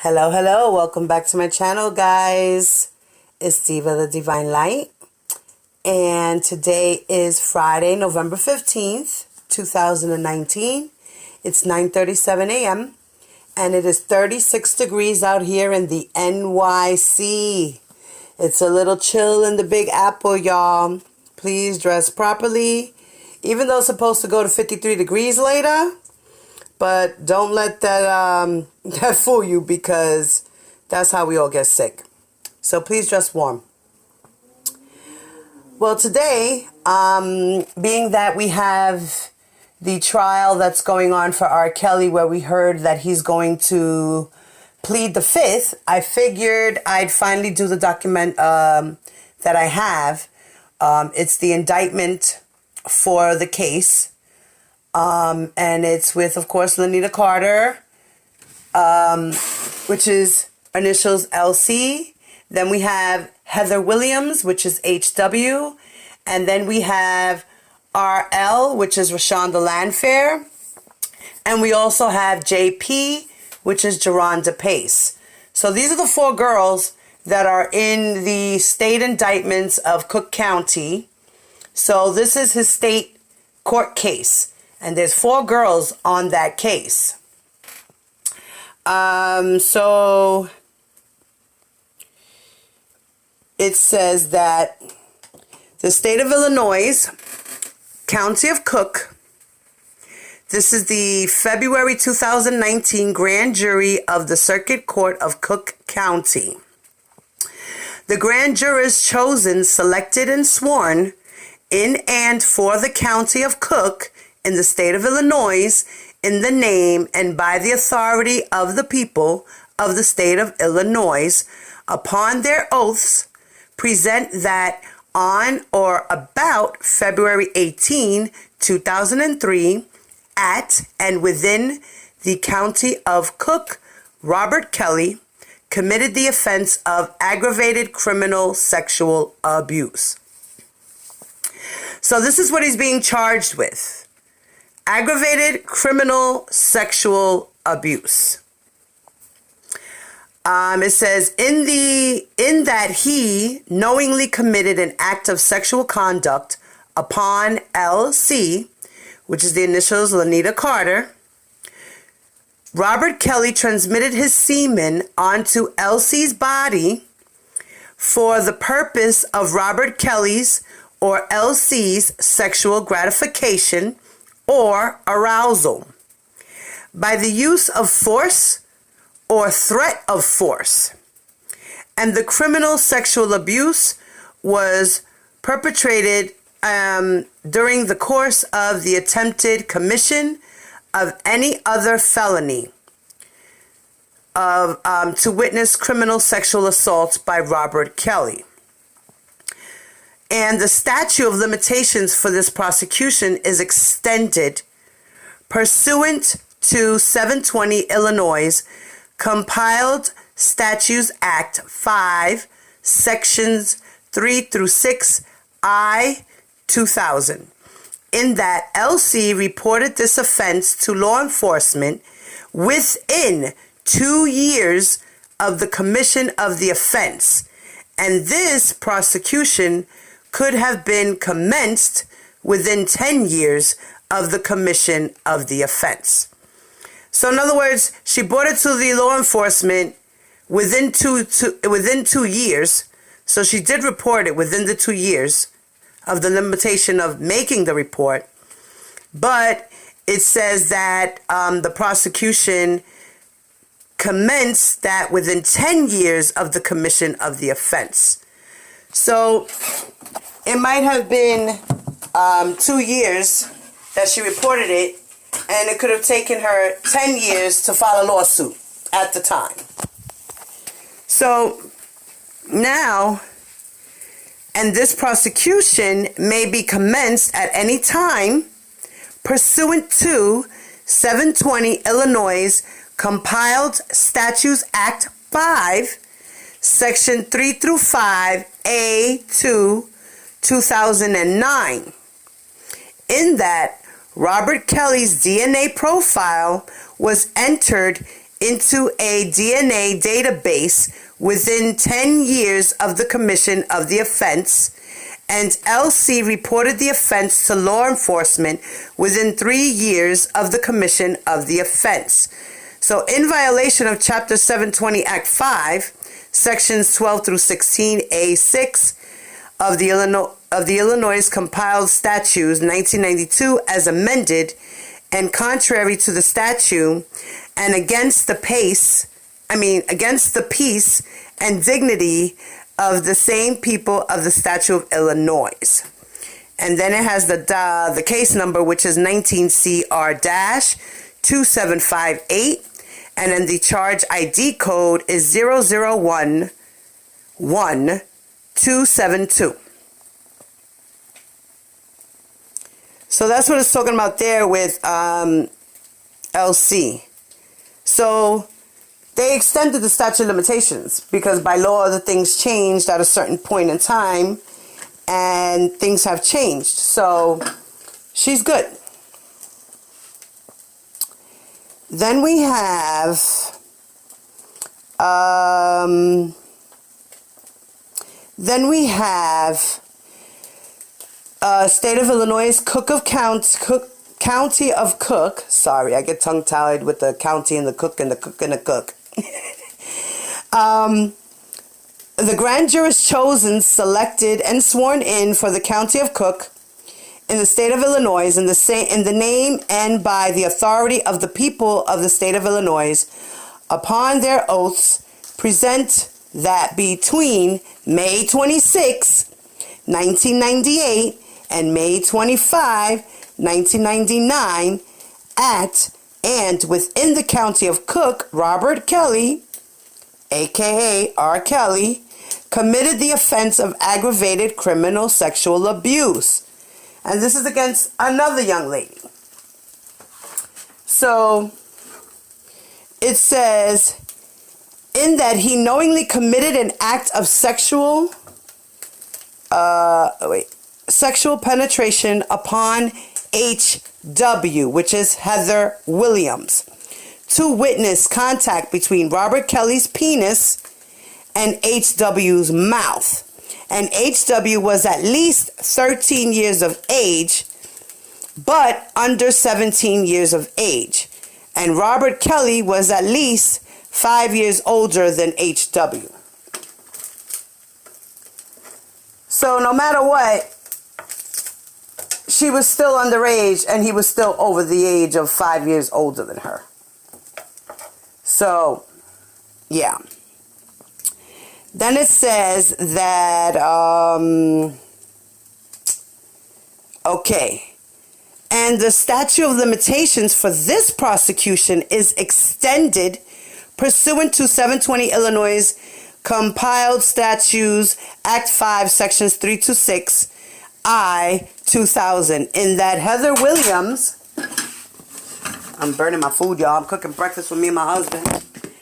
Hello, hello. Welcome back to my channel, guys. It's Diva the Divine Light. And today is Friday, November 15th, 2019. It's 9:37 a.m. And it is 36 degrees out here in the NYC. It's a little chill in the Big Apple, y'all. Please dress properly. Even though it's supposed to go to 53 degrees later. But don't let that that fool you, because that's how we all get sick. So please dress warm. Well, today, being that we have the trial that's going on for R.Kelly, where we heard that he's going to plead the fifth, I figured I'd finally do the document that I have. It's the indictment for the case. And it's with, of course, Lanita Carter, which is initials LC. Then we have Heather Williams, which is HW. And then we have RL, which is Rashonda Landfair. And we also have JP, which is Geronda Pace. So these are the four girls that are in the state indictments of Cook County. So this is his state court case. And there's four girls on that case. So it says that the state of Illinois, County of Cook, this is the February 2019 grand jury of the Circuit Court of Cook County. The grand jurors chosen, selected, and sworn in and for the County of Cook in the state of Illinois, in the name and by the authority of the people of the state of Illinois, upon their oaths, present that on or about February 18, 2003, at and within the county of Cook, R.Kelly committed the offense of aggravated criminal sexual abuse. So this is what he's being charged with. Aggravated criminal sexual abuse. It says, in that he knowingly committed an act of sexual conduct upon LC, which is the initials Lanita Carter. R.Kelly transmitted his semen onto LC's body for the purpose of Kelly's or LC's sexual gratification or arousal, by the use of force or threat of force. And the criminal sexual abuse was perpetrated during the course of the attempted commission of any other felony to witness criminal sexual assault by R.Kelly. And the statute of limitations for this prosecution is extended pursuant to 720 Illinois Compiled Statutes Act 5, Sections 3 through 6, I 2000, in that LC reported this offense to law enforcement within 2 years of the commission of the offense, and this prosecution could have been commenced within 10 years of the commission of the offense. So in other words, she brought it to the law enforcement within two years. So she did report it within the 2 years of the limitation of making the report. But it says that the prosecution commenced that within 10 years of the commission of the offense. So it might have been 2 years that she reported it, and it could have taken her 10 years to file a lawsuit at the time. So now, and this prosecution may be commenced at any time pursuant to 720 Illinois Compiled Statutes Act 5, Section 3 through 5, A2, 2009. In that, R.Kelly's DNA profile was entered into a DNA database within 10 years of the commission of the offense, and LC reported the offense to law enforcement within 3 years of the commission of the offense. So in violation of Chapter 720 Act 5, Sections 12 through 16A6 of the Illinois Compiled Statutes 1992 as amended, and contrary to the statute and against the peace and dignity of the same people of the statute of Illinois. And then it has the case number, which is 19CR-2758, and then the charge ID code is 001172. So that's what it's talking about there with LC. So they extended the statute of limitations because by law the things changed at a certain point in time, and things have changed. So she's good. Then we have State of Illinois, County of Cook. Sorry, I get tongue-tied with the county and the cook and the cook and the cook. The grand jury is chosen, selected, and sworn in for the County of Cook in the state of Illinois in the name and by the authority of the people of the state of Illinois, upon their oaths, present that between May 26, 1998 and May 25, 1999, at and within the County of Cook, Robert Kelly, aka R.Kelly, committed the offense of aggravated criminal sexual abuse. And this is against another young lady. So it says, in that he knowingly committed an act of sexual penetration upon H.W., which is Heather Williams, to witness contact between Robert Kelly's penis and H.W.'s mouth. And H.W. was at least 13 years of age, but under 17 years of age. And Robert Kelly was at least 5 years older than H.W. So no matter what, she was still underage and he was still over the age of 5 years older than her. So, yeah. Then it says that, okay. And the statute of limitations for this prosecution is extended pursuant to 720 Illinois Compiled Statutes Act 5, Sections 3 to 6, I, 2000. In that Heather Williams, I'm burning my food, y'all. I'm cooking breakfast for me and my husband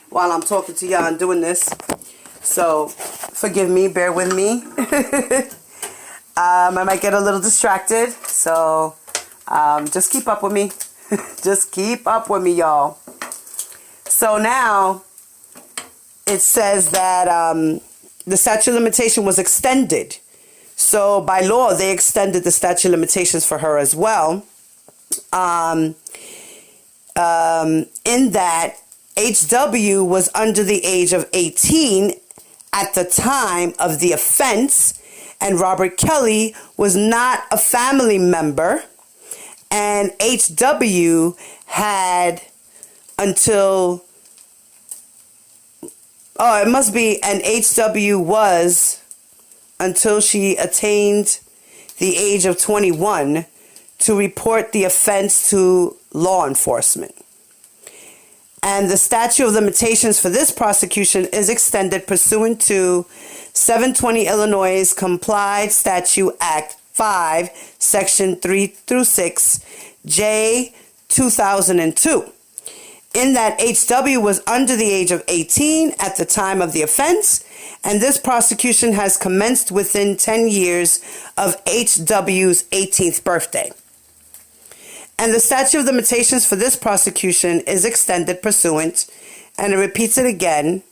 while I'm talking to y'all and doing this. So, forgive me, bear with me. I might get a little distracted, so just keep up with me. Just keep up with me, y'all. So now, it says that the statute of limitation was extended. So, by law, they extended the statute of limitations for her as well. In that H.W. was under the age of 18 at the time of the offense, and Robert Kelly was not a family member, and H.W. had until, and H.W. was until she attained the age of 21 to report the offense to law enforcement. And the statute of limitations for this prosecution is extended pursuant to 720 Illinois Complied Statute Act 5, Section 3 through 6, J 2002. In that H.W. was under the age of 18 at the time of the offense, and this prosecution has commenced within 10 years of H.W.'s 18th birthday. And the statute of limitations for this prosecution is extended pursuant And it repeats it again.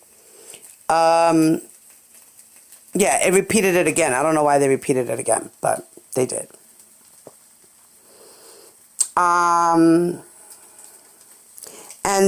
Yeah, it repeated it again. I don't know why they repeated it again, but they did. And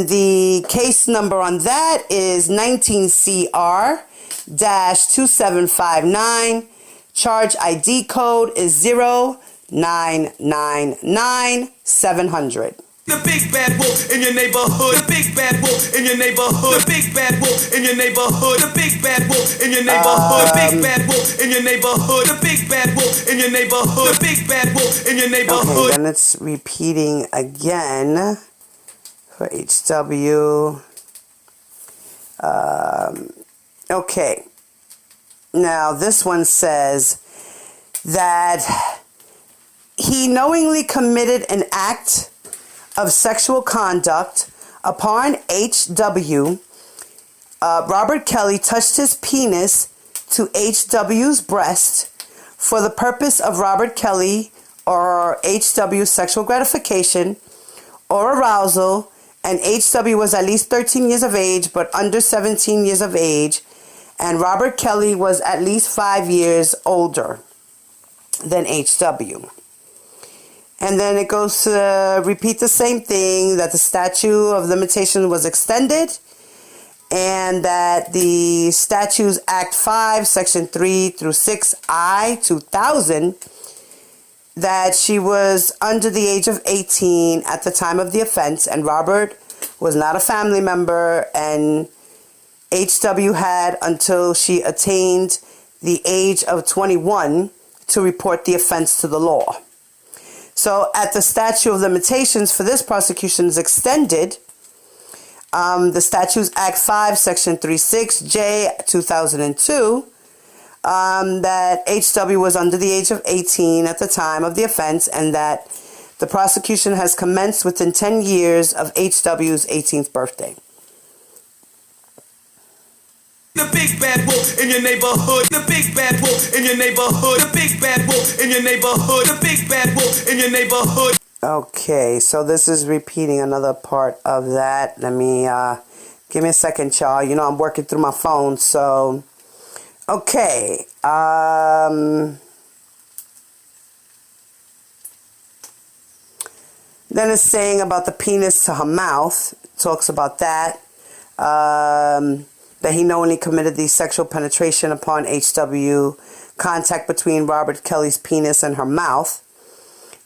the case number on that is 19CR-2759. Charge ID code is 0999700. The big bad wolf in your neighborhood. The big bad wolf in your neighborhood. The big bad wolf in your neighborhood. The big bad wolf in your neighborhood. The big bad wolf in your neighborhood. The big bad wolf in your neighborhood. The big bad wolf in your neighborhood. Okay, then it's repeating again for HW. Okay. Now this one says that he knowingly committed an act of sexual conduct upon HW. Robert Kelly touched his penis to HW's breast for the purpose of Robert Kelly or HW's sexual gratification or arousal, and HW was at least 13 years of age but under 17 years of age, and Robert Kelly was at least 5 years older than HW. And then it goes to repeat the same thing, that the statute of limitation was extended, and that the Statutes Act 5, Section 3 through 6I, 2000, that she was under the age of 18 at the time of the offense, and Robert was not a family member, and HW had until she attained the age of 21 to report the offense to the law. So at the statute of limitations for this prosecution is extended, the Statutes Act 5, Section 36J, 2002, that HW was under the age of 18 at the time of the offense, and that the prosecution has commenced within 10 years of HW's 18th birthday. The big bad wolf in your neighborhood. The big bad wolf in your neighborhood. The big bad wolf in your neighborhood. The big bad wolf in your neighborhood. Okay, so this is repeating another part of that. Let me, give me a second, y'all. You know, I'm working through my phone, so, okay. Then it's saying about the penis to her mouth. It talks about that. That he knowingly committed the sexual penetration upon HW, contact between Robert Kelly's penis and her mouth,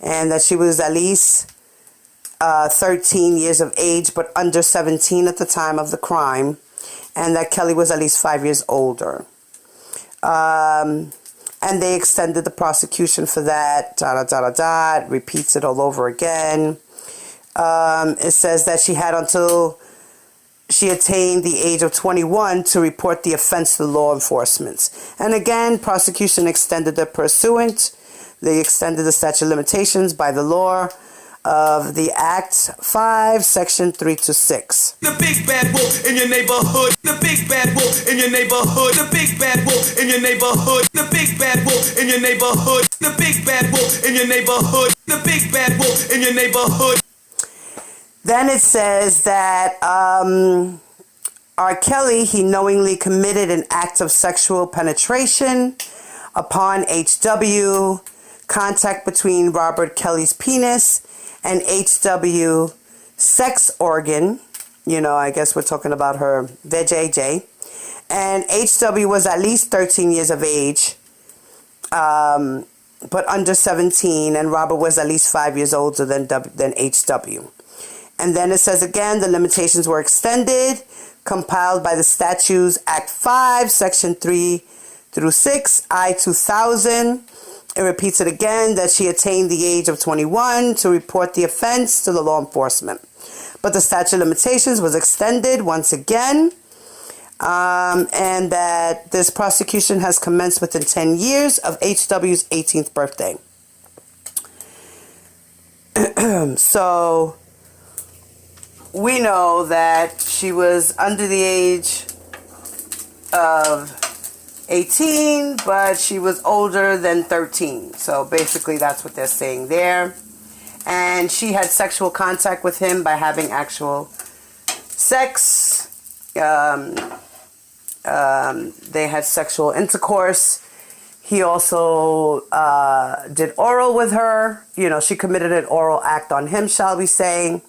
and that she was at least 13 years of age but under 17 at the time of the crime, and that Kelly was at least 5 years older. And they extended the prosecution for that, repeats it all over again. It says that she had until she attained the age of 21 to report the offense to law enforcement. And again, prosecution extended the pursuant. They extended the statute of limitations by the law of the Act 5, Section 3 to 6. The big bad wolf in your neighborhood. The big bad wolf in your neighborhood. The big bad wolf in your neighborhood. The big bad wolf in your neighborhood. The big bad wolf in your neighborhood. The big bad wolf in your neighborhood. Then it says that R.Kelly, he knowingly committed an act of sexual penetration upon HW, contact between Robert Kelly's penis and HW sex organ. You know, I guess we're talking about her vajayjay. And HW was at least 13 years of age, but under 17, and Robert was at least 5 years older than HW. And then it says again, the limitations were extended, compiled by the Statutes Act 5, Section 3 through 6, I 2000. It repeats it again, that she attained the age of 21 to report the offense to the law enforcement. But the statute of limitations was extended once again, and that this prosecution has commenced within 10 years of HW's 18th birthday. So we know that she was under the age of 18, but she was older than 13. So basically that's what they're saying there. And she had sexual contact with him by having actual sex. They had sexual intercourse. He also did oral with her. You know, she committed an oral act on him, shall we say.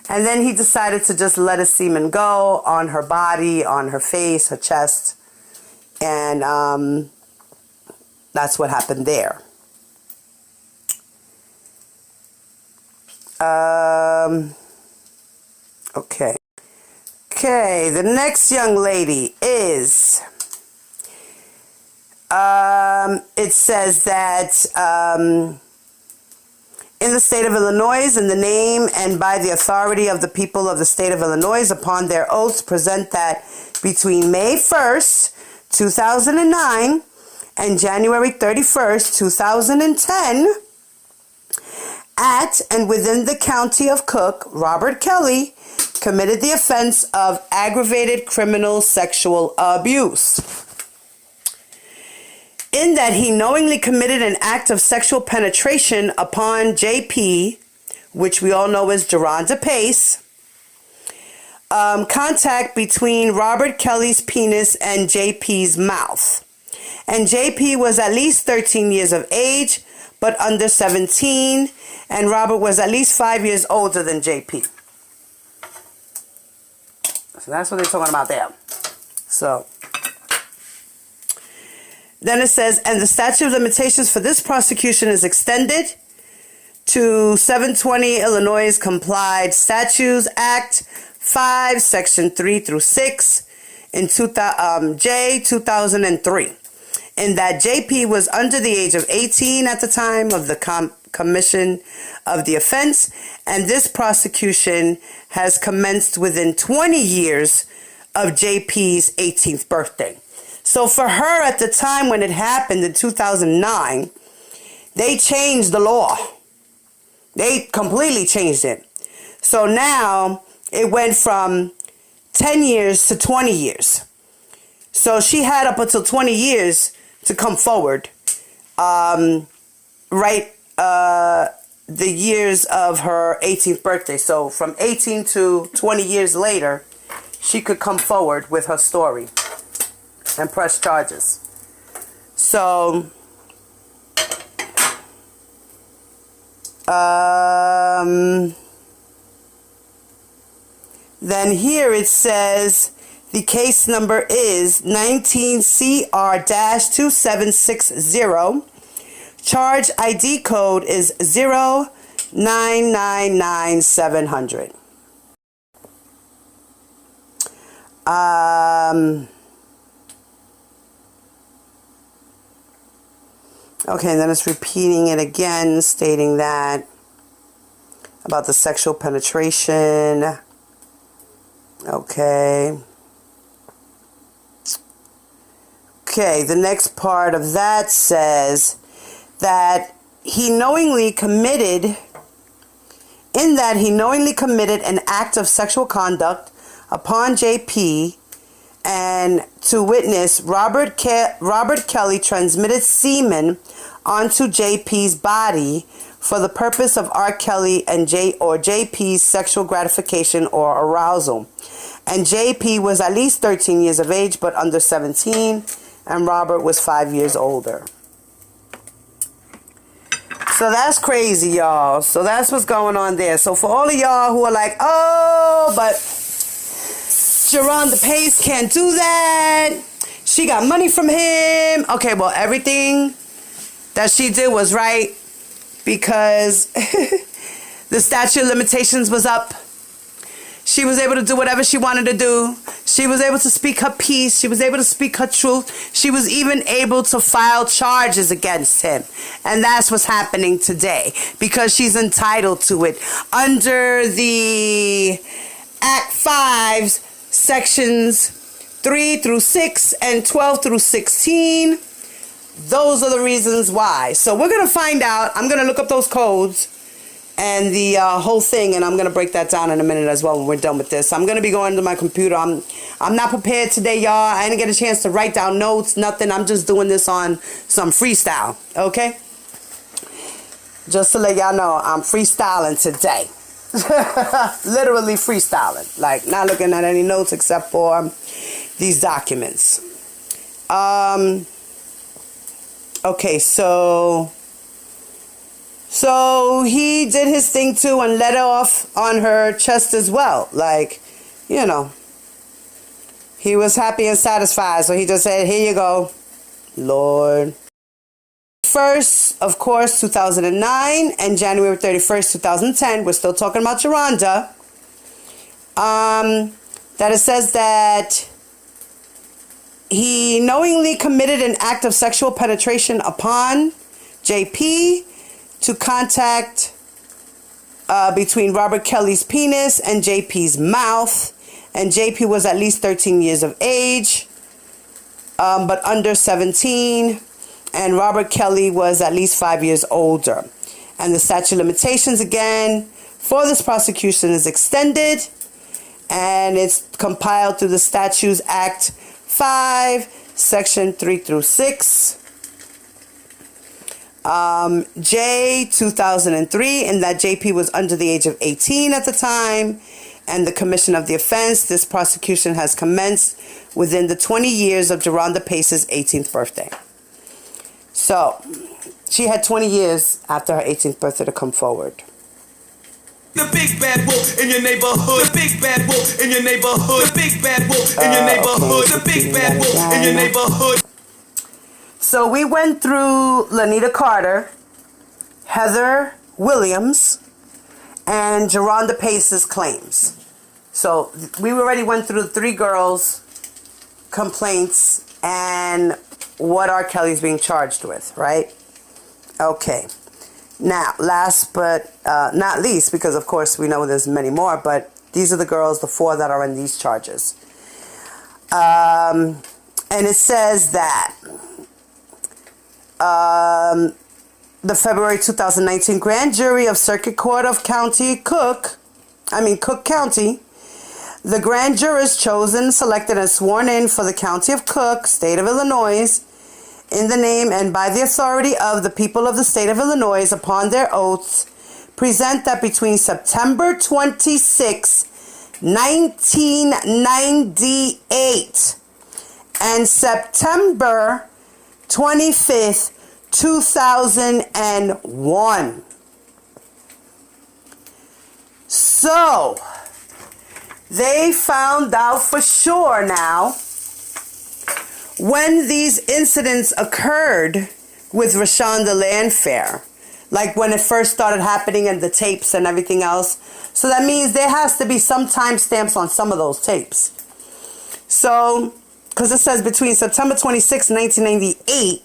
And then he decided to just let his semen go on her body, on her face, her chest. And that's what happened there. Okay. Okay, the next young lady is... it says that in the state of Illinois, in the name and by the authority of the people of the state of Illinois, upon their oaths, present that between May 1st, 2009 and January 31st, 2010, at and within the county of Cook, R.Kelly committed the offense of aggravated criminal sexual abuse. In that he knowingly committed an act of sexual penetration upon J.P., which we all know as Geronda Pace, contact between R.Kelly's penis and J.P.'s mouth. And J.P. was at least 13 years of age, but under 17, and Robert was at least 5 years older than J.P. So that's what they're talking about there. So... then it says, and the statute of limitations for this prosecution is extended to 720 Illinois Complied Statutes Act 5, Section 3 through 6 in 2003. In that JP was under the age of 18 at the time of the commission of the offense, and this prosecution has commenced within 20 years of JP's 18th birthday. So for her at the time when it happened in 2009, they changed the law. They completely changed it. So now it went from 10 years to 20 years. So she had up until 20 years to come forward. The years of her 18th birthday. So from 18 to 20 years later, she could come forward with her story and press charges. So, then here it says the case number is 19CR-2760. Charge ID code is 0999700. Okay, and then it's repeating it again, stating that about the sexual penetration. Okay. Okay, the next part of that says that he knowingly committed an act of sexual conduct upon JP, and to witness Robert Kelly transmitted semen onto JP's body for the purpose of R.Kelly and JP's sexual gratification or arousal. And JP was at least 13 years of age but under 17, and Robert was 5 years older. So that's crazy, y'all. So that's what's going on there. So for all of y'all who are like, oh, but Geronda Pace can't do that. She got money from him. Okay, well, everything that she did was right because the statute of limitations was up. She was able to do whatever she wanted to do. She was able to speak her piece. She was able to speak her truth. She was even able to file charges against him. And that's what's happening today because she's entitled to it. Under the Act 5, Sections 3 through 6 and 12 through 16. Those are the reasons why. So we're going to find out. I'm going to look up those codes and the whole thing, and I'm going to break that down in a minute as well when we're done with this. I'm going to be going to my computer. I'm not prepared today, y'all. I didn't get a chance to write down notes, nothing. I'm just doing this on some freestyle, okay? Just to let y'all know, I'm freestyling today. literally freestyling, like not looking at any notes except for these documents. Okay, so he did his thing too and let off on her chest as well. Like, you know, he was happy and satisfied. So he just said, here you go, Lord. First, of course, 2009 and January 31st, 2010. We're still talking about Geronda. That it says that he knowingly committed an act of sexual penetration upon JP to contact between Robert Kelly's penis and JP's mouth. And JP was at least 13 years of age, but under 17. And Robert Kelly was at least 5 years older. And the statute of limitations, again, for this prosecution is extended. And it's compiled through the Statutes Act 5, Section 3 through 6. J, 2003, in that JP was under the age of 18 at the time. And the commission of the offense, this prosecution has commenced within the 20 years of Geronda Pace's 18th birthday. So, she had 20 years after her 18th birthday to come forward. The big bad wolf in your neighborhood. The big bad wolf in your neighborhood. The big bad wolf in your neighborhood. The big bad wolf in your neighborhood. So we went through Lanita Carter, Heather Williams, and Geronda Pace's claims. So we already went through the three girls' complaints and what R.Kelly's being charged with, right? Okay. Now, last but not least, because of course we know there's many more, but these are the girls, the four that are in these charges. And it says that the February 2019 grand jury of Circuit Court of Cook County, the grand jurors chosen, selected, and sworn in for the County of Cook, State of Illinois, in the name and by the authority of the people of the State of Illinois, upon their oaths, present that between September 26, 1998 and September 25th, 2001. So, they found out for sure now when these incidents occurred with Rashonda Landfair, like when it first started happening and the tapes and everything else. So that means there has to be some timestamps on some of those tapes. So, because it says between September 26, 1998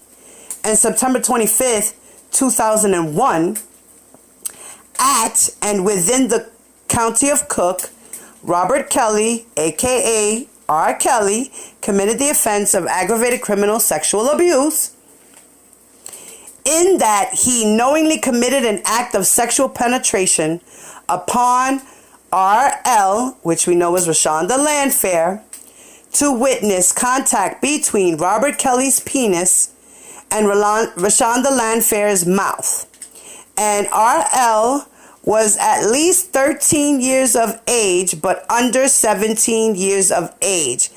and September 25th, 2001, at and within the County of Cook, Robert Kelly, aka R.Kelly, committed the offense of aggravated criminal sexual abuse, in that he knowingly committed an act of sexual penetration upon R.L., which we know as Rashonda Landfair, to witness contact between Robert Kelly's penis and Rashonda Landfair's mouth. And R.L. was at least 13 years of age, but under 17 years of age.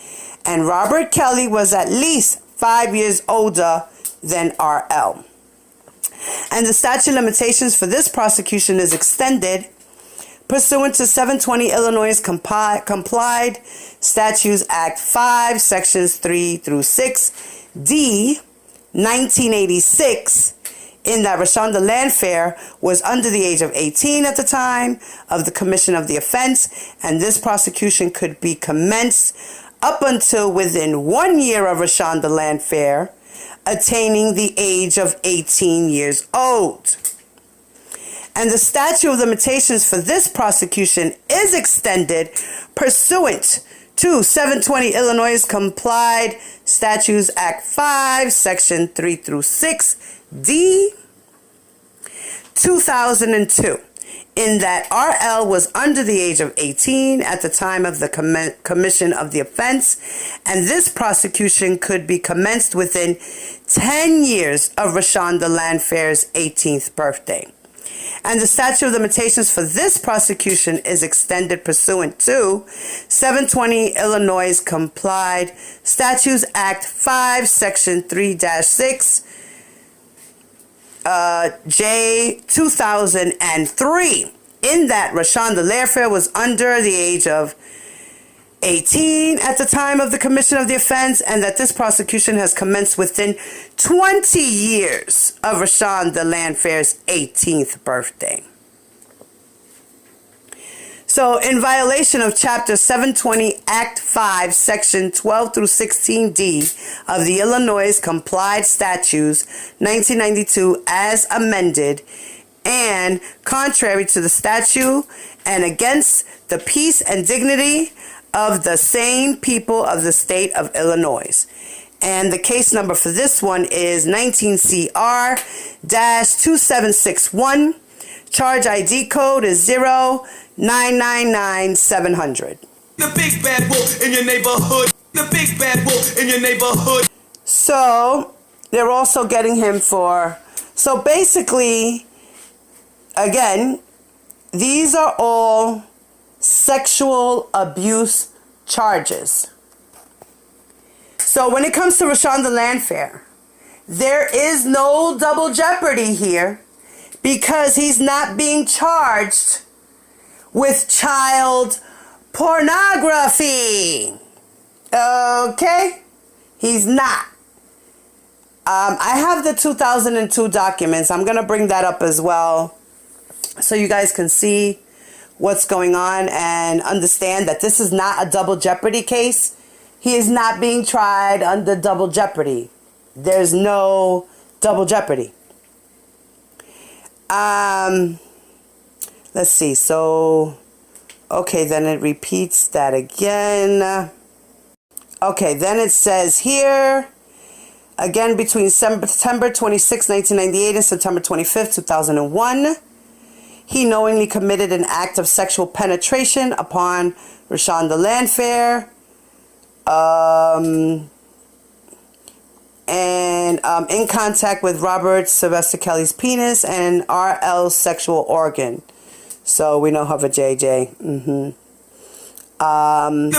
And Robert Kelly was at least 5 years older than R.L. And the statute of limitations for this prosecution is extended pursuant to 720 Illinois Complied Statutes Act 5, Sections 3 through 6, D, 1986, in that Rashonda Landfair was under the age of 18 at the time of the commission of the offense, and this prosecution could be commenced up until within 1 year of Rashonda Landfair attaining the age of 18 years old. And the statute of limitations for this prosecution is extended pursuant to 720 Illinois Complied Statutes Act 5, Section 3 through 6, D, 2002, in that R.L. was under the age of 18 at the time of the commission of the offense, and this prosecution could be commenced within 10 years of Rashonda Landfair's 18th birthday. And the statute of limitations for this prosecution is extended pursuant to 720 Illinois Complied Statutes Act 5, Section 3-6, J 2003. In that Rashonda Lairfair was under the age of 18 at the time of the commission of the offense, and that this prosecution has commenced within 20 years of Rashonda Lairfair's 18th birthday. So, in violation of Chapter 720, Act 5, Section 12 through 16D of the Illinois Complied Statutes, 1992, as amended, and contrary to the statute and against the peace and dignity of the same people of the state of Illinois. And the case number for this one is 19CR-2761. Charge ID code is 0999700. The big bad wolf in your neighborhood. The big bad wolf in your neighborhood. So, they're also getting him for... So, basically, again, these are all sexual abuse charges. So when it comes to Rashonda Lairfair, there is no double jeopardy here because he's not being charged with child pornography. Okay? He's not. I have the 2002 documents. I'm going to bring that up as well so you guys can see what's going on and understand that this is not a double jeopardy case. He is not being tried under double jeopardy. There's no double jeopardy. Let's see. So, okay, then it repeats that again. Okay, then it says here, again, between September 26, 1998 and September 25, 2001, he knowingly committed an act of sexual penetration upon Rashonda Lairfair, and in contact with Robert Sylvester Kelly's penis and R.L.'s sexual organ. So we know her for JJ. The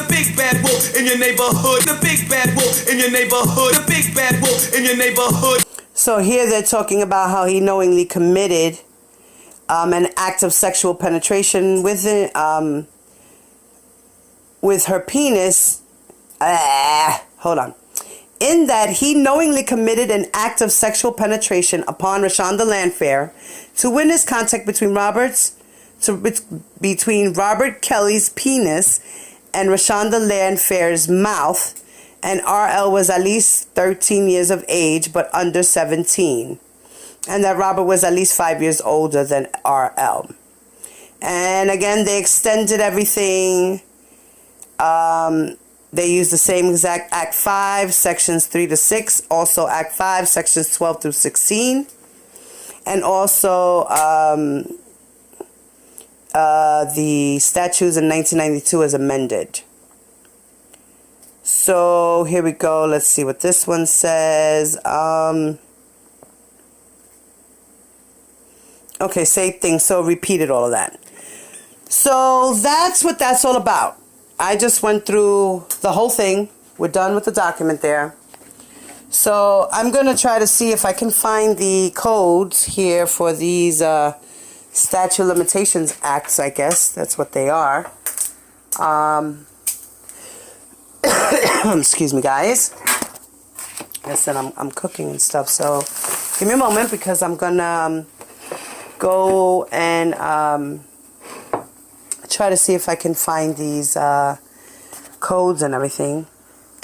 big bad wolf in your neighborhood. The big bad wolf in your neighborhood. The big bad wolf in your neighborhood. So here they're talking about how he knowingly committed an act of sexual penetration with it, with her penis. Hold on. In that he knowingly committed an act of sexual penetration upon Rashonda Lairfair to witness contact between Robert Kelly's penis and Rashonda Lairfair's mouth, and R.L. was at least 13 years of age but under 17. And that Robert was at least 5 years older than R.L. And again, they extended everything. They used the same exact Act 5, Sections 3-6. Also Act 5, Sections 12 through 16. And also the statutes in 1992 as amended. So here we go. Let's see what this one says. Okay, same thing. So repeated all of that. So that's what that's all about. I just went through the whole thing. We're done with the document there. So I'm going to try to see if I can find the codes here for these statute of limitations acts, I guess. That's what they are. Excuse me, guys. Like I said, I'm cooking and stuff. So give me a moment because I'm going to go and try to see if I can find these codes and everything,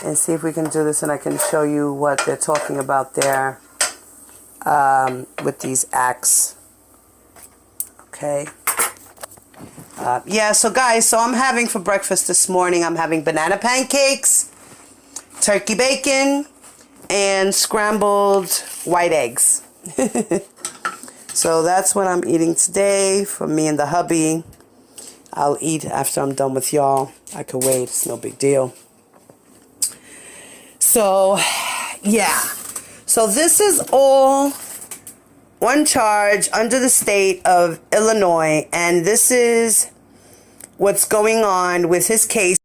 and see if we can do this and I can show you what they're talking about there with these acts. Okay. Yeah, so guys, so I'm having for breakfast this morning, I'm having banana pancakes, turkey bacon, and scrambled white eggs. So that's what I'm eating today for me and the hubby. I'll eat after I'm done with y'all. I can wait. It's no big deal. So, yeah. So this is all one charge under the state of Illinois, and this is what's going on with his case.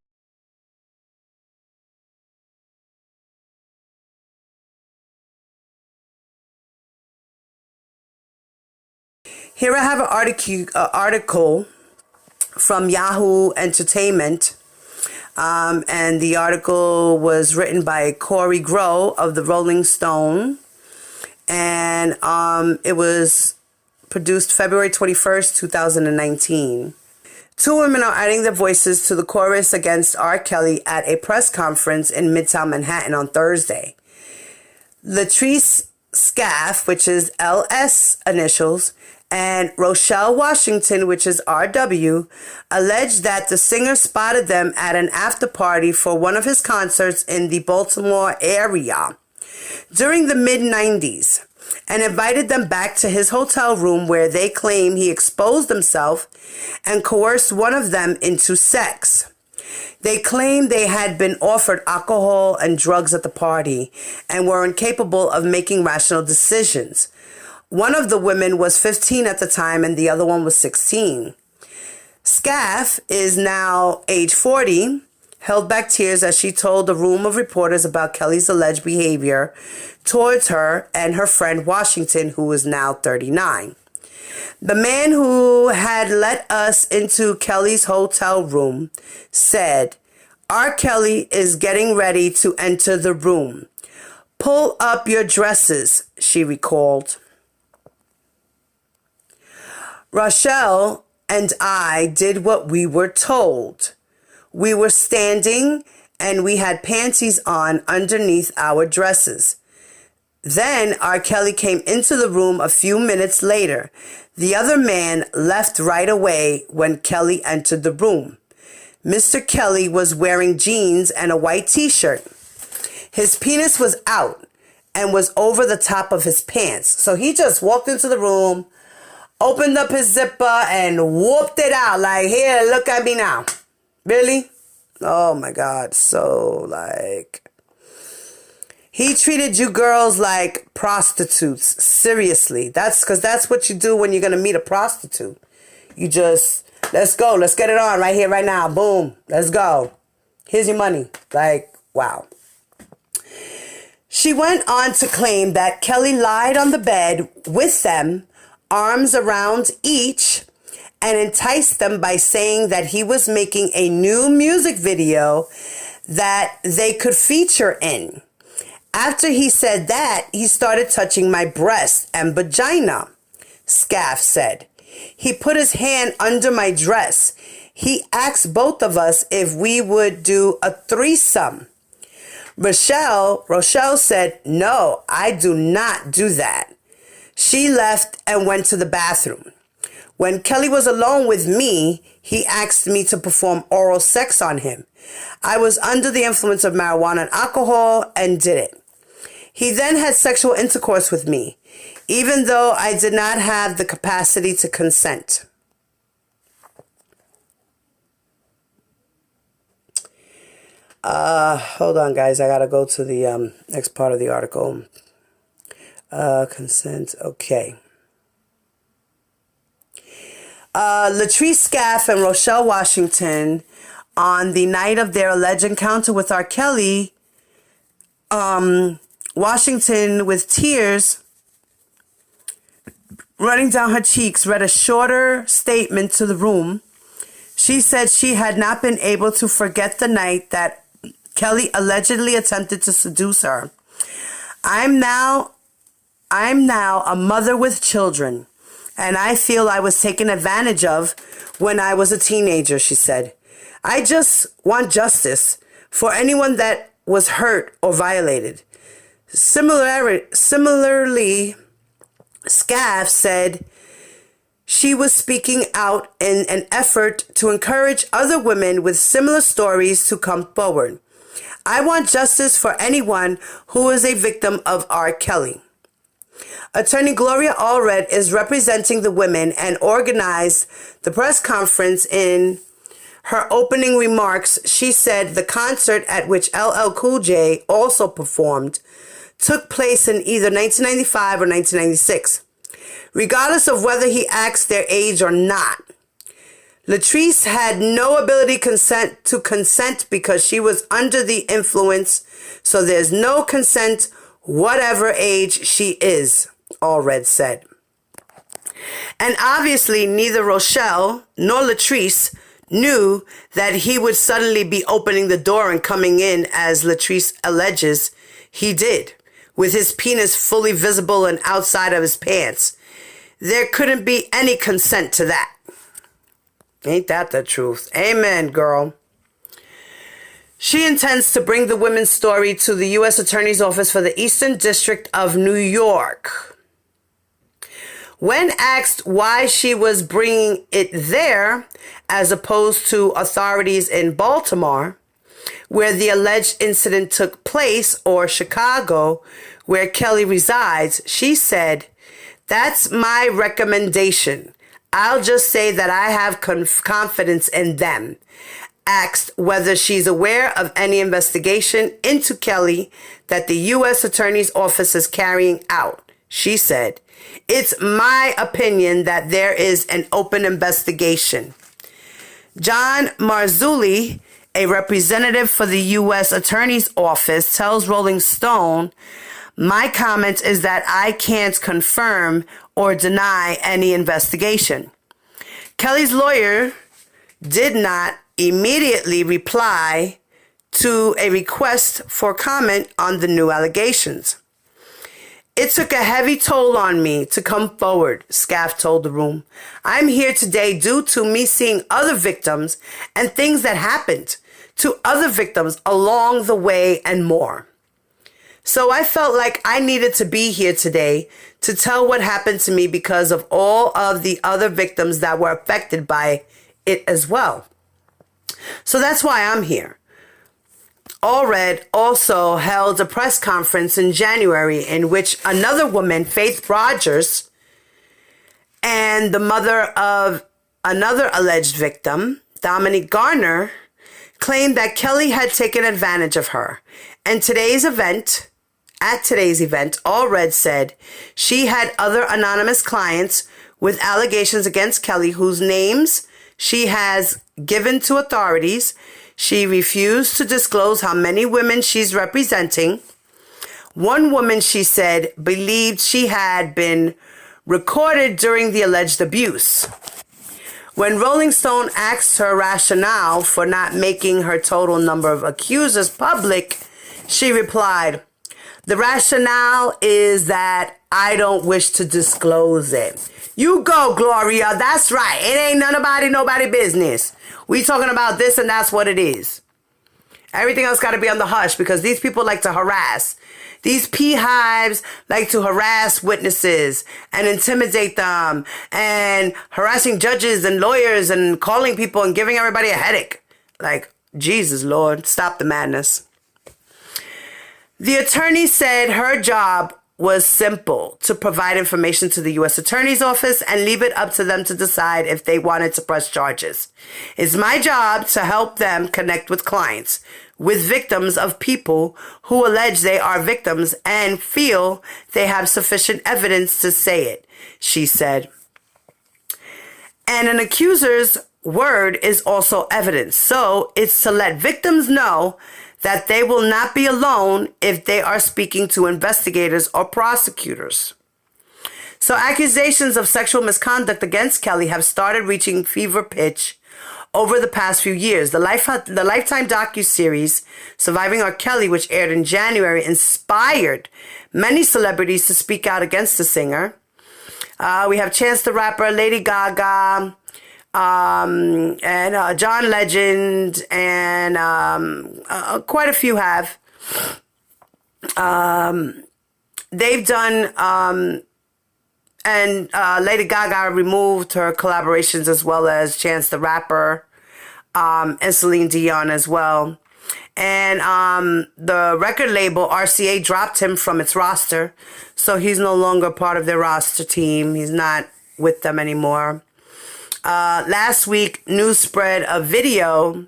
Here I have an article from Yahoo Entertainment, and the article was written by Corey Grow of the Rolling Stone, and it was produced February 21st, 2019. Two women are adding their voices to the chorus against R.Kelly at a press conference in Midtown Manhattan on Thursday. Latrice Scaff, which is LS initials, and Rochelle Washington, which is RW, alleged that the singer spotted them at an after party for one of his concerts in the Baltimore area during the mid-90s and invited them back to his hotel room, where they claim he exposed himself and coerced one of them into sex. They claim they had been offered alcohol and drugs at the party and were incapable of making rational decisions. One of the women was 15 at the time and the other one was 16. Scaff is now age 40, held back tears as she told a room of reporters about Kelly's alleged behavior towards her and her friend Washington, who is now 39. The man who had let us into Kelly's hotel room said, "R. Kelly is getting ready to enter the room. Pull up your dresses," she recalled. Rochelle and I did what we were told. We were standing and we had panties on underneath our dresses. Then R. Kelly came into the room a few minutes later. The other man left right away when Kelly entered the room. Mr. Kelly was wearing jeans and a white t-shirt. His penis was out and was over the top of his pants. So he just walked into the room, opened up his zipper, and whooped it out. Like, here, look at me now. Really? Oh my God. So, like, he treated you girls like prostitutes. Seriously. That's because that's what you do when you're going to meet a prostitute. You just, let's go. Let's get it on right here, right now. Boom. Let's go. Here's your money. Like, wow. She went on to claim that Kelly lied on the bed with them, arms around each, and enticed them by saying that he was making a new music video that they could feature in. After he said that, he started touching my breast and vagina, Scaff said. He put his hand under my dress. He asked both of us if we would do a threesome. Rochelle said, "No, I do not do that." She left and went to the bathroom. When Kelly was alone with me, he asked me to perform oral sex on him. I was under the influence of marijuana and alcohol and did it. He then had sexual intercourse with me, even though I did not have the capacity to consent. Hold on, guys. I gotta go to the next part of the article. Consent. Okay. Latrice Scaff and Rochelle Washington, on the night of their alleged encounter with R. Kelly, Washington, with tears running down her cheeks, read a shorter statement to the room. She said she had not been able to forget the night that Kelly allegedly attempted to seduce her. I'm now a mother with children, and I feel I was taken advantage of when I was a teenager, she said. I just want justice for anyone that was hurt or violated. Similarly, Scaff said she was speaking out in an effort to encourage other women with similar stories to come forward. I want justice for anyone who is a victim of R. Kelly. Attorney Gloria Allred is representing the women and organized the press conference. In her opening remarks, she said the concert at which LL Cool J also performed took place in either 1995 or 1996. regardless of whether he asked their age or not. Latrice had no ability to consent because she was under the influence, so there's no consent whatever age she is, Allred said. And obviously neither Rochelle nor Latrice knew that he would suddenly be opening the door and coming in, as Latrice alleges he did, with his penis fully visible and outside of his pants. There couldn't be any consent to that. Ain't that the truth? Amen, girl. She intends to bring the women's story to the U.S. Attorney's Office for the Eastern District of New York. When asked why she was bringing it there, as opposed to authorities in Baltimore, where the alleged incident took place, or Chicago, where Kelly resides, she said, "That's my recommendation. I'll just say that I have confidence in them." Asked whether she's aware of any investigation into Kelly that the U.S. Attorney's Office is carrying out, she said, "It's my opinion that there is an open investigation." John Marzulli, a representative for the U.S. Attorney's Office, tells Rolling Stone, "My comment is that I can't confirm or deny any investigation." Kelly's lawyer did not immediately reply to a request for comment on the new allegations. "It took a heavy toll on me to come forward," Scaff told the Room. "I'm here today due to me seeing other victims and things that happened to other victims along the way and more. So I felt like I needed to be here today to tell what happened to me because of all of the other victims that were affected by it as well. So that's why I'm here." Allred also held a press conference in January in which another woman, Faith Rogers, and the mother of another alleged victim, Dominique Garner, claimed that Kelly had taken advantage of her. At today's event, Allred said she had other anonymous clients with allegations against Kelly whose names she has given to authorities. She refused to disclose how many women she's representing. One woman, she said, believed she had been recorded during the alleged abuse. When Rolling Stone asked her rationale for not making her total number of accusers public, she replied, "The rationale is that I don't wish to disclose it." You go, Gloria. That's right. It ain't nobody business. We talking about this and that's what it is. Everything else got to be on the hush because these people like to harass. These P-hives like to harass witnesses and intimidate them and harassing judges and lawyers and calling people and giving everybody a headache. Like, Jesus, Lord, stop the madness. The attorney said her job was simple: to provide information to the U.S. Attorney's Office and leave it up to them to decide if they wanted to press charges. "It's my job to help them connect with clients, with victims of people who allege they are victims and feel they have sufficient evidence to say it," she said. And an accuser's word is also evidence, so it's to let victims know that they will not be alone if they are speaking to investigators or prosecutors. So accusations of sexual misconduct against Kelly have started reaching fever pitch over the past few years. The Lifetime docuseries Surviving R.Kelly, which aired in January, inspired many celebrities to speak out against the singer. We have Chance the Rapper, Lady Gaga, and John Legend, and quite a few have. They've done, and Lady Gaga removed her collaborations as well as Chance the Rapper, and Celine Dion as well. And the record label RCA dropped him from its roster, so he's no longer part of their roster team. He's not with them anymore. Last week, news spread a video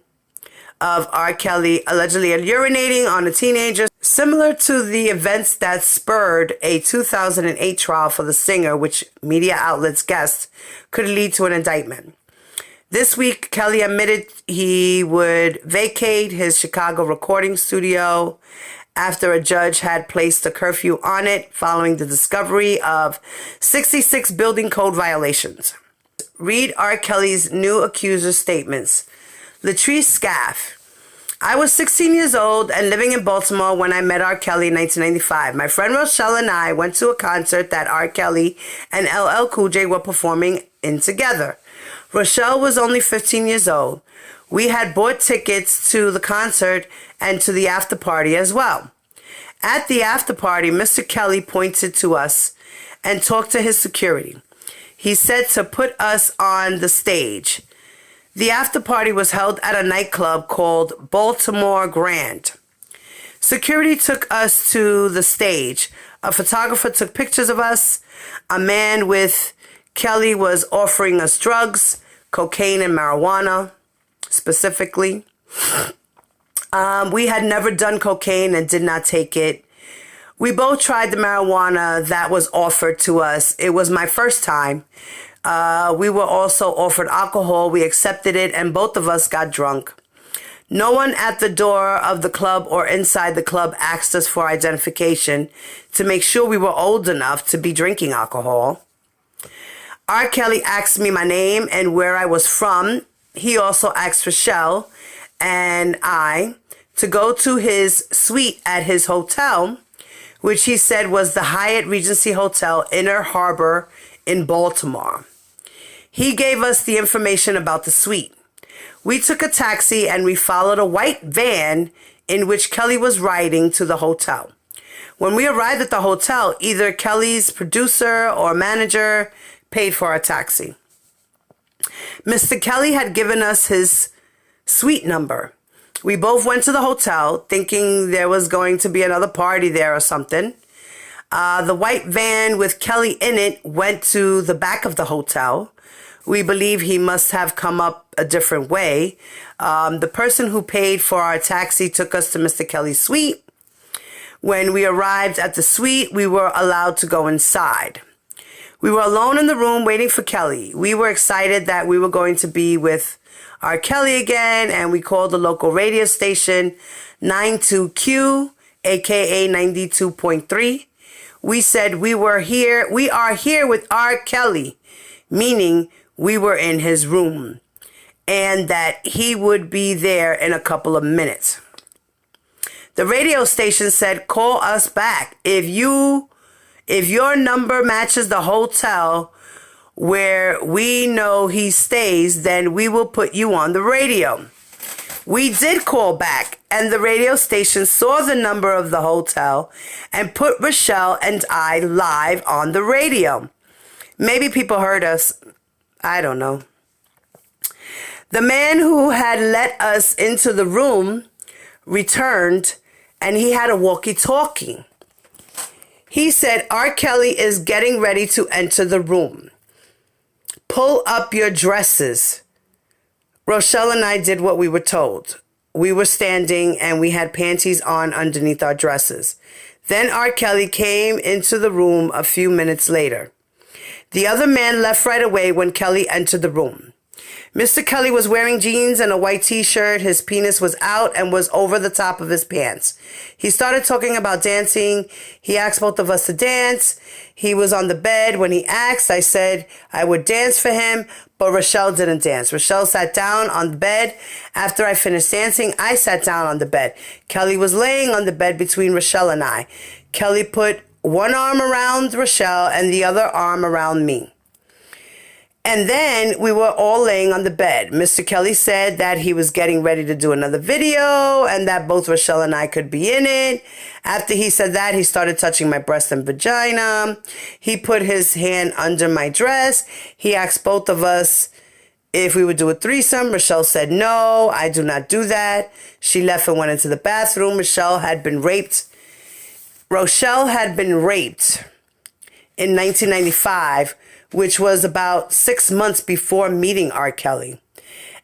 of R. Kelly allegedly urinating on a teenager, similar to the events that spurred a 2008 trial for the singer, which media outlets guessed could lead to an indictment. This week, Kelly admitted he would vacate his Chicago recording studio after a judge had placed a curfew on it following the discovery of 66 building code violations. Read R. Kelly's new accuser's statements. Latrice Scaff. I was 16 years old and living in Baltimore when I met R. Kelly in 1995. My friend Rochelle and I went to a concert that R. Kelly and LL Cool J were performing in together. Rochelle was only 15 years old. We had bought tickets to the concert and to the after party as well. At the after party, Mr. Kelly pointed to us and talked to his security. He said to put us on the stage. The after party was held at a nightclub called Baltimore Grand. Security took us to the stage. A photographer took pictures of us. A man with Kelly was offering us drugs, cocaine and marijuana, specifically. We had never done cocaine and did not take it. We both tried the marijuana that was offered to us. It was my first time. We were also offered alcohol. We accepted it, and both of us got drunk. No one at the door of the club or inside the club asked us for identification to make sure we were old enough to be drinking alcohol. R. Kelly asked me my name and where I was from. He also asked Rochelle and I to go to his suite at his hotel, which he said was the Hyatt Regency Hotel, Inner Harbor in Baltimore. He gave us the information about the suite. We took a taxi and we followed a white van in which Kelly was riding to the hotel. When we arrived at the hotel, either Kelly's producer or manager paid for our taxi. Mr. Kelly had given us his suite number. We both went to the hotel thinking there was going to be another party there or something. The white van with Kelly in it went to the back of the hotel. We believe he must have come up a different way. The person who paid for our taxi took us to Mr. Kelly's suite. When we arrived at the suite, we were allowed to go inside. We were alone in the room waiting for Kelly. We were excited that we were going to be with R. Kelly again, and we called the local radio station 92Q, aka 92.3. We said we are here with R. Kelly, meaning we were in his room, and that he would be there in a couple of minutes. The radio station said, call us back. If your number matches the hotel where we know he stays, then we will put you on the radio. We did call back, and the radio station saw the number of the hotel and put Rochelle and I live on the radio. Maybe people heard us. I don't know. The man who had let us into the room returned, and he had a walkie-talkie. He said, R. Kelly is getting ready to enter the room. Pull up your dresses. Rochelle and I did what we were told. We were standing and we had panties on underneath our dresses. Then R. Kelly came into the room a few minutes later. The other man left right away when Kelly entered the room. Mr. Kelly was wearing jeans and a white t-shirt. His penis was out and was over the top of his pants. He started talking about dancing. He asked both of us to dance. He was on the bed. When he asked, I said I would dance for him, but Rochelle didn't dance. Rochelle sat down on the bed. After I finished dancing, I sat down on the bed. Kelly was laying on the bed between Rochelle and I. Kelly put one arm around Rochelle and the other arm around me. And then we were all laying on the bed. Mr. Kelly said that he was getting ready to do another video and that both Rochelle and I could be in it. After he said that, he started touching my breast and vagina. He put his hand under my dress. He asked both of us if we would do a threesome. Rochelle said, no, I do not do that. She left and went into the bathroom. Rochelle had been raped in 1995, which was about 6 months before meeting R. Kelly.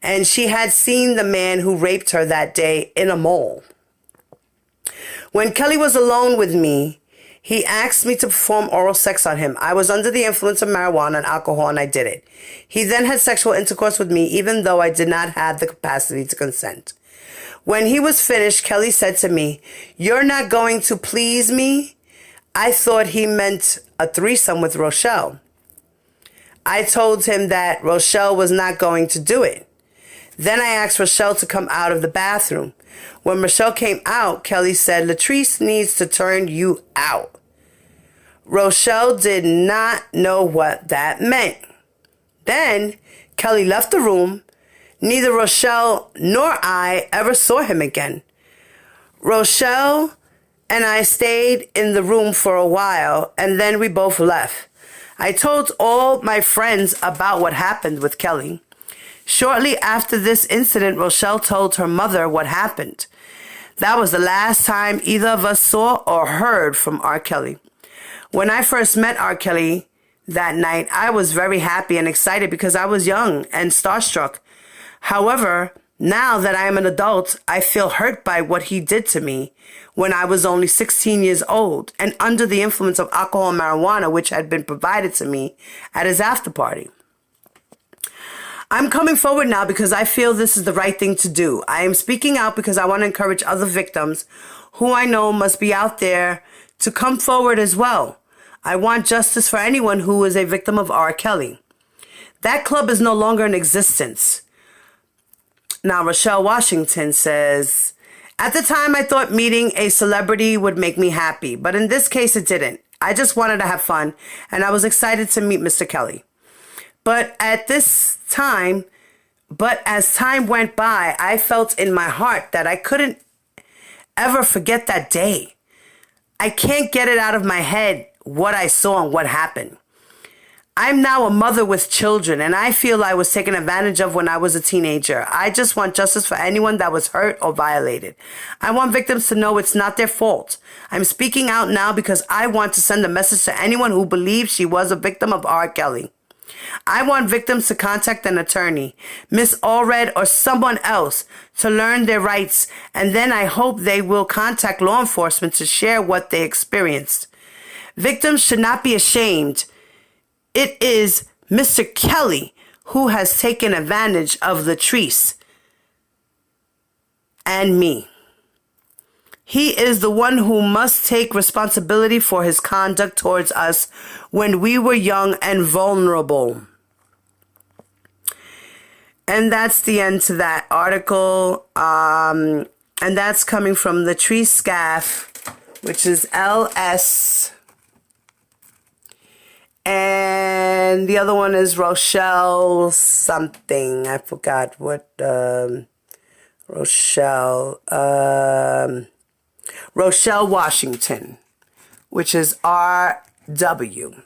and she had seen the man who raped her that day in a mall. When Kelly was alone with me, he asked me to perform oral sex on him. I was under the influence of marijuana and alcohol, and I did it. He then had sexual intercourse with me, even though I did not have the capacity to consent. When he was finished, Kelly said to me, "You're not going to please me?" I thought he meant a threesome with Rochelle. I told him that Rochelle was not going to do it. Then I asked Rochelle to come out of the bathroom. When Rochelle came out, Kelly said, "Latrice needs to turn you out." Rochelle did not know what that meant. Then Kelly left the room. Neither Rochelle nor I ever saw him again. Rochelle and I stayed in the room for a while, and then we both left. I told all my friends about what happened with Kelly. Shortly after this incident, Rochelle told her mother what happened. That was the last time either of us saw or heard from R.Kelly. When I first met R.Kelly that night, I was very happy and excited because I was young and starstruck. However, now that I am an adult, I feel hurt by what he did to me when I was only 16 years old and under the influence of alcohol and marijuana, which had been provided to me at his after party. I'm coming forward now because I feel this is the right thing to do. I am speaking out because I want to encourage other victims who I know must be out there to come forward as well. I want justice for anyone who is a victim of R. Kelly. That club is no longer in existence. Now, Rochelle Washington says, "At the time, I thought meeting a celebrity would make me happy, but in this case, it didn't. I just wanted to have fun, and I was excited to meet Mr. Kelly. But as time went by, I felt in my heart that I couldn't ever forget that day. I can't get it out of my head what I saw and what happened. I'm now a mother with children, and I feel I was taken advantage of when I was a teenager. I just want justice for anyone that was hurt or violated. I want victims to know it's not their fault. I'm speaking out now because I want to send a message to anyone who believes she was a victim of R. Kelly. I want victims to contact an attorney, Miss Allred or someone else, to learn their rights, and then I hope they will contact law enforcement to share what they experienced. Victims should not be ashamed. It is Mr. Kelly who has taken advantage of Latrice and me. He is the one who must take responsibility for his conduct towards us when we were young and vulnerable." And that's the end to that article. And that's coming from Latrice Scaff, which is LS. And the other one is Rochelle something. I forgot what. Rochelle Washington, which is RW.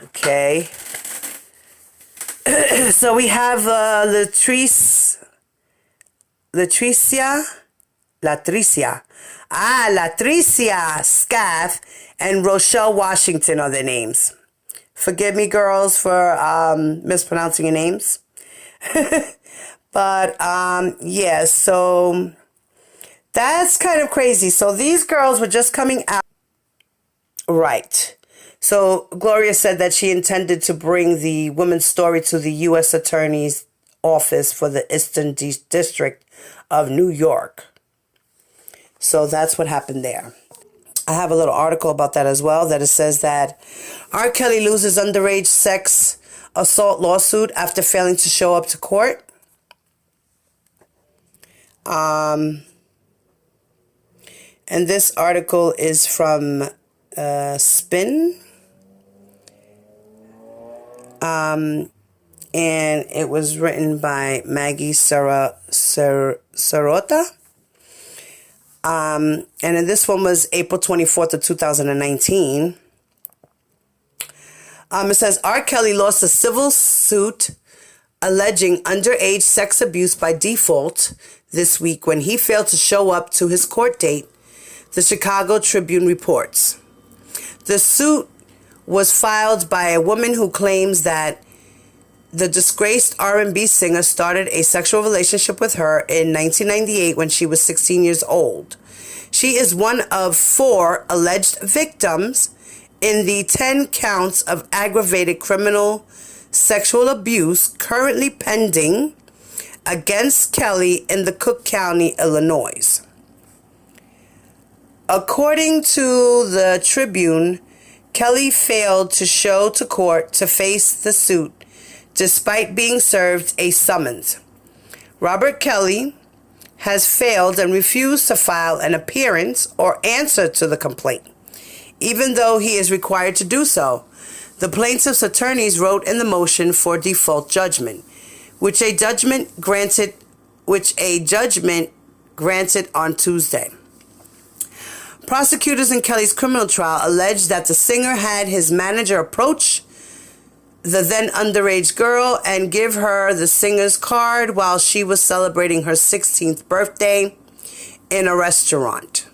Okay. So we have Latricia. Latricia Scaff and Rochelle Washington are their names. Forgive me, girls, for mispronouncing your names. But, yeah, so that's kind of crazy. So these girls were just coming out. Right. So Gloria said that she intended to bring the woman's story to the U.S. Attorney's Office for the Eastern District of New York. So that's what happened there. I have a little article about that as well, that it says that R. Kelly loses underage sex assault lawsuit after failing to show up to court. And this article is from Spin. And it was written by Maggie Sarota. And then this one was April 24th of 2019. It says, R. Kelly lost a civil suit alleging underage sex abuse by default this week when he failed to show up to his court date, the Chicago Tribune reports. The suit was filed by a woman who claims that the disgraced R&B singer started a sexual relationship with her in 1998 when she was 16 years old. She is one of 4 alleged victims in the 10 counts of aggravated criminal sexual abuse currently pending against Kelly in the Cook County, Illinois. According to the Tribune, Kelly failed to show to court to face the suit despite being served a summons. Robert Kelly has failed and refused to file an appearance or answer to the complaint, even though he is required to do so. The plaintiff's attorneys wrote in the motion for default judgment, which a judgment granted on Tuesday. Prosecutors in Kelly's criminal trial alleged that the singer had his manager approach the then underage girl and give her the singer's card while she was celebrating her 16th birthday in a restaurant.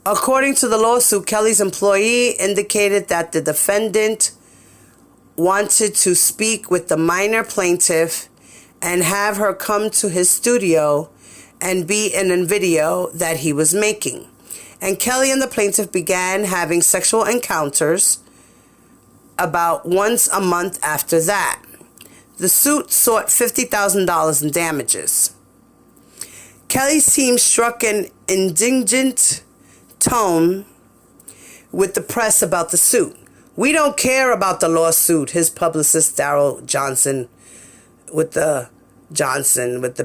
According to the lawsuit, Kelly's employee indicated that the defendant wanted to speak with the minor plaintiff and have her come to his studio and be in a video that he was making. And Kelly and the plaintiff began having sexual encounters about once a month after that. The suit sought $50,000 in damages. Kelly's team struck an indignant tone with the press about the suit. "We don't care about the lawsuit," his publicist Daryl Johnson with the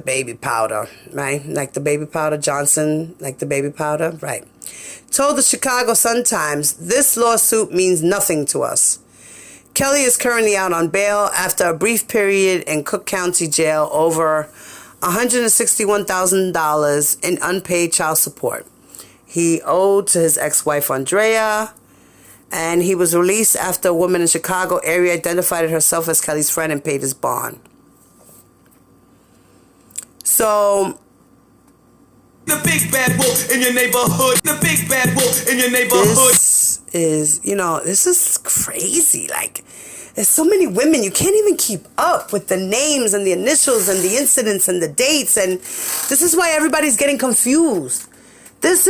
baby powder, right? Like the baby powder, Johnson, like the baby powder, right? Told the Chicago Sun-Times, "This lawsuit means nothing to us." Kelly is currently out on bail after a brief period in Cook County Jail over $161,000 in unpaid child support he owed to his ex-wife Andrea, and he was released after a woman in Chicago area identified herself as Kelly's friend and paid his bond. So the big bad wolf in your neighborhood. The big bad wolf in your neighborhood. This is crazy. Like, there's so many women, you can't even keep up with the names and the initials and the incidents and the dates. And this is why everybody's getting confused. Because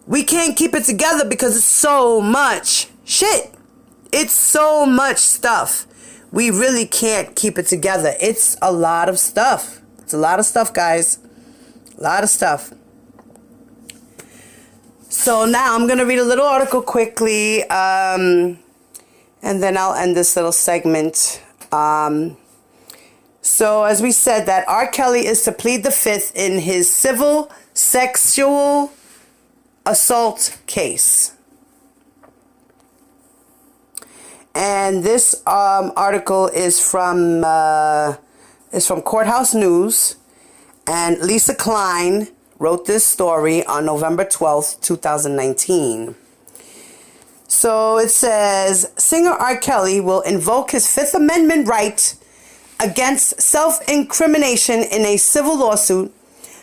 we can't keep it together because it's so much shit. It's so much stuff. We really can't keep it together. It's a lot of stuff. It's a lot of stuff, guys. A lot of stuff. So now I'm going to read a little article quickly, and then I'll end this little segment. So as we said, that R.Kelly is to plead the fifth in his civil sexual assault case. And this article is from Courthouse News, and Lisa Klein wrote this story on November 12th, 2019. So it says, singer R. Kelly will invoke his Fifth Amendment right against self-incrimination in a civil lawsuit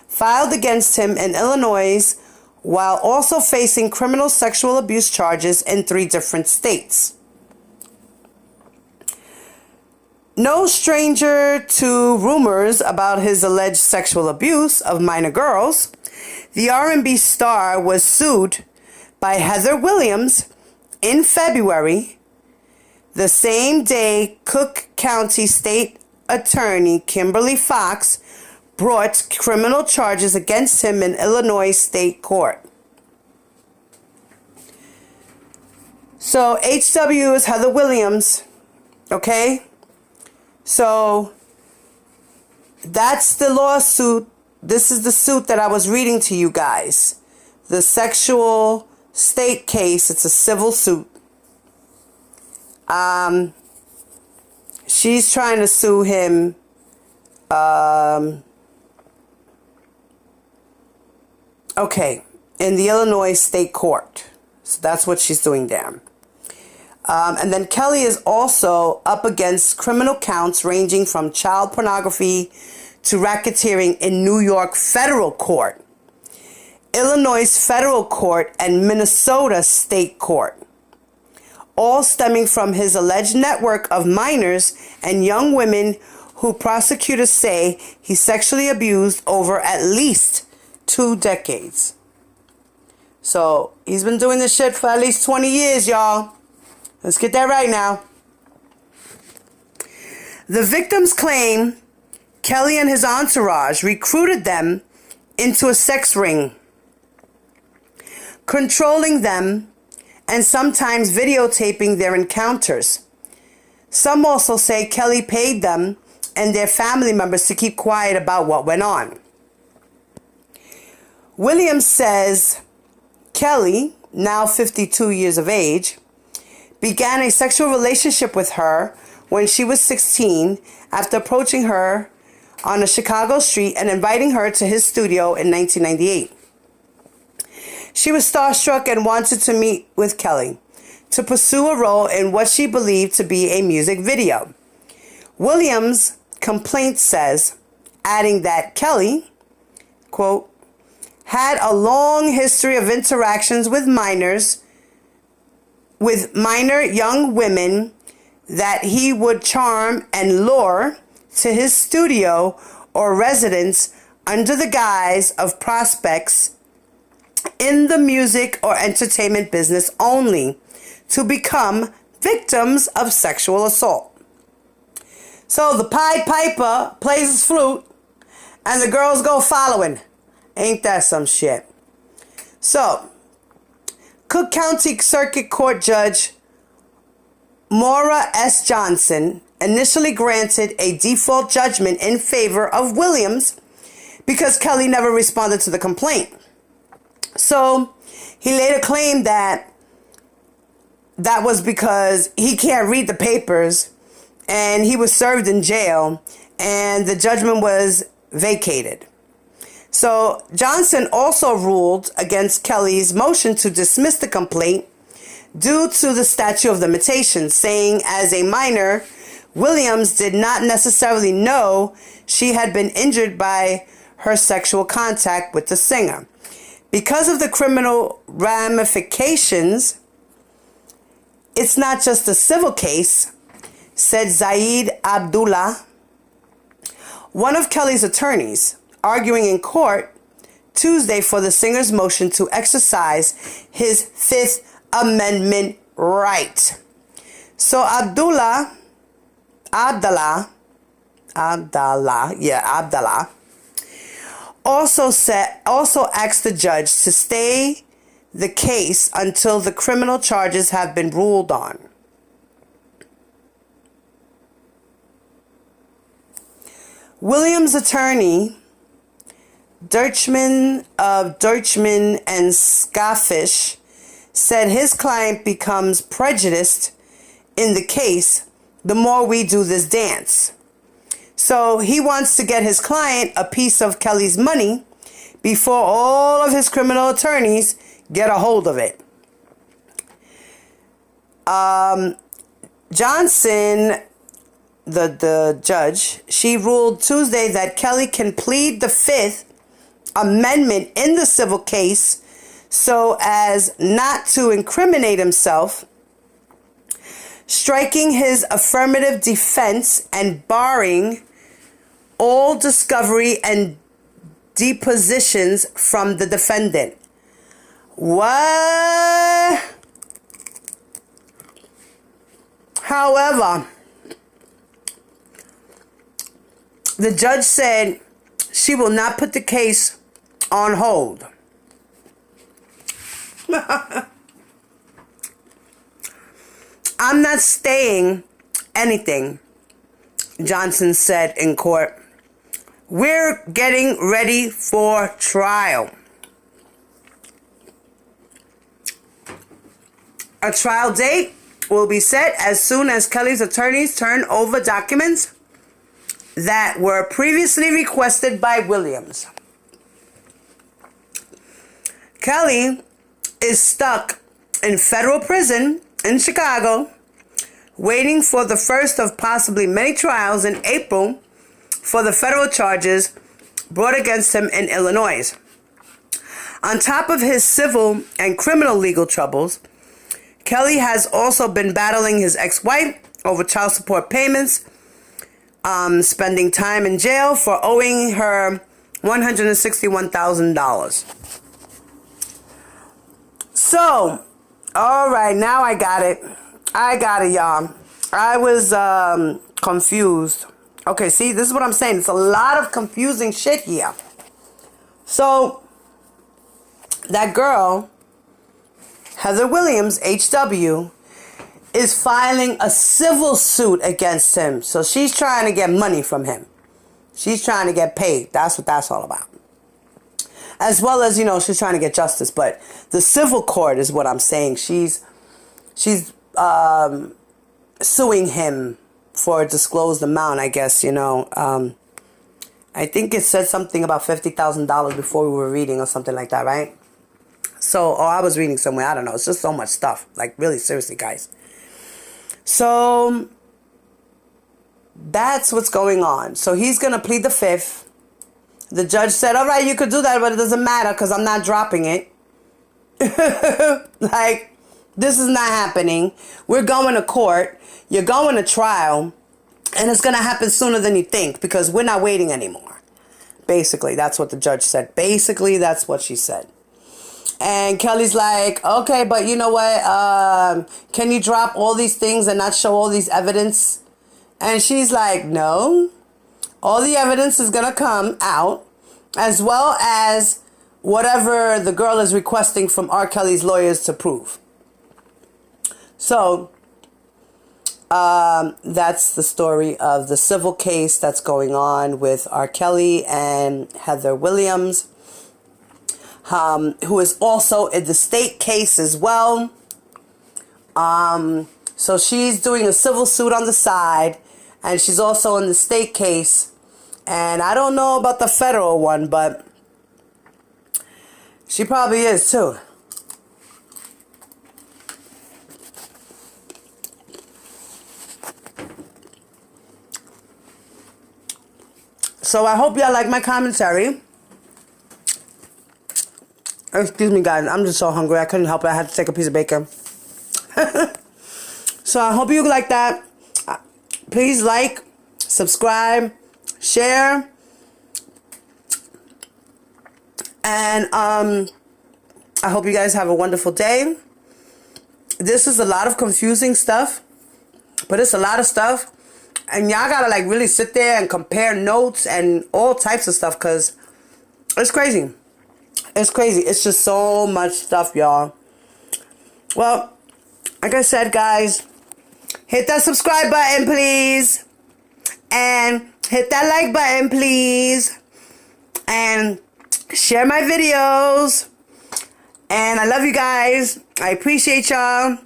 filed against him in Illinois, while also facing criminal sexual abuse charges in 3 different states. No stranger to rumors about his alleged sexual abuse of minor girls, the R&B star was sued by Heather Williams in February, the same day Cook County State Attorney Kimberly Fox brought criminal charges against him in Illinois State Court. So HW is Heather Williams, okay? So that's the lawsuit. This is the suit that I was reading to you guys. The sexual state case. It's a civil suit. She's trying to sue him. Okay, in the Illinois State Court. So that's what she's doing there. And then Kelly is also up against criminal counts ranging from child pornography to racketeering in New York federal court, Illinois federal court, and Minnesota state court. all stemming from his alleged network of minors and young women who prosecutors say he sexually abused over at least 2 decades. So he's been doing this shit for at least 20 years, y'all. Let's get that right now. The victims claim Kelly and his entourage recruited them into a sex ring, controlling them and sometimes videotaping their encounters. Some also say Kelly paid them and their family members to keep quiet about what went on. Williams says Kelly, now 52 years of age, began a sexual relationship with her when she was 16 after approaching her on a Chicago street and inviting her to his studio in 1998. She was starstruck and wanted to meet with Kelly to pursue a role in what she believed to be a music video. Williams' complaint says, adding that Kelly, quote, had a long history of interactions with minor young women that he would charm and lure to his studio or residence under the guise of prospects in the music or entertainment business only to become victims of sexual assault. So the Pied Piper plays his flute and the girls go following. Ain't that some shit? So, Cook County Circuit Court Judge Maura S. Johnson initially granted a default judgment in favor of Williams because Kelly never responded to the complaint. So, he later claimed that was because he can't read the papers and he was served in jail and the judgment was vacated. So Johnson also ruled against Kelly's motion to dismiss the complaint due to the statute of limitations, saying as a minor, Williams did not necessarily know she had been injured by her sexual contact with the singer. Because of the criminal ramifications, it's not just a civil case, said Zaid Abdullah, one of Kelly's attorneys, arguing in court Tuesday for the singer's motion to exercise his Fifth Amendment right. So Abdullah also asked the judge to stay the case until the criminal charges have been ruled on. Williams' attorney, Dirchman of Dirchman and Scaffish, said his client becomes prejudiced in the case the more we do this dance. So he wants to get his client a piece of Kelly's money before all of his criminal attorneys get a hold of it. Johnson, the judge, she ruled Tuesday that Kelly can plead the Fifth Amendment in the civil case so as not to incriminate himself, striking his affirmative defense and barring all discovery and depositions from the defendant. What? However, the judge said she will not put the case on hold. I'm not staying anything, Johnson said in court. We're getting ready for trial. A trial date will be set as soon as Kelly's attorneys turn over documents that were previously requested by Williams. Kelly is stuck in federal prison in Chicago, waiting for the first of possibly many trials in April for the federal charges brought against him in Illinois. On top of his civil and criminal legal troubles, Kelly has also been battling his ex-wife over child support payments, spending time in jail for owing her $161,000. So, all right, now I got it. I got it, y'all. I was confused. Okay, see, this is what I'm saying. It's a lot of confusing shit here. So, that girl, Heather Williams, HW, is filing a civil suit against him. So she's trying to get money from him. She's trying to get paid. That's what that's all about. As well as, she's trying to get justice. But the civil court is what I'm saying. She's suing him for a disclosed amount, I guess, I think it said something about $50,000 before we were reading or something like that, right? So, or I was reading somewhere, I don't know. It's just so much stuff. Like, really, seriously, guys. So, that's what's going on. So, he's going to plead the fifth. The judge said, all right, you could do that, but it doesn't matter because I'm not dropping it. Like, this is not happening. We're going to court. You're going to trial. And it's going to happen sooner than you think because we're not waiting anymore. Basically, that's what the judge said. Basically, that's what she said. And Kelly's like, okay, but you know what? Can you drop all these things and not show all these evidence? And she's like, no. All the evidence is going to come out as well as whatever the girl is requesting from R.Kelly's lawyers to prove. So, that's the story of the civil case that's going on with R.Kelly and Heather Williams, who is also in the state case as well. So she's doing a civil suit on the side, and she's also in the state case. And I don't know about the federal one, but she probably is too. So I hope y'all like my commentary. Excuse me, guys. I'm just so hungry. I couldn't help it. I had to take a piece of bacon. So I hope you like that. Please like, subscribe, share. And I hope you guys have a wonderful day. This is a lot of confusing stuff. But it's a lot of stuff. And y'all gotta like really sit there and compare notes and all types of stuff because it's crazy. It's crazy. It's just so much stuff, y'all. Well, like I said, guys, hit that subscribe button, please. And hit that like button, please. And share my videos. And I love you guys. I appreciate y'all.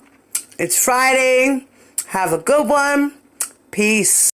It's Friday. Have a good one. Peace.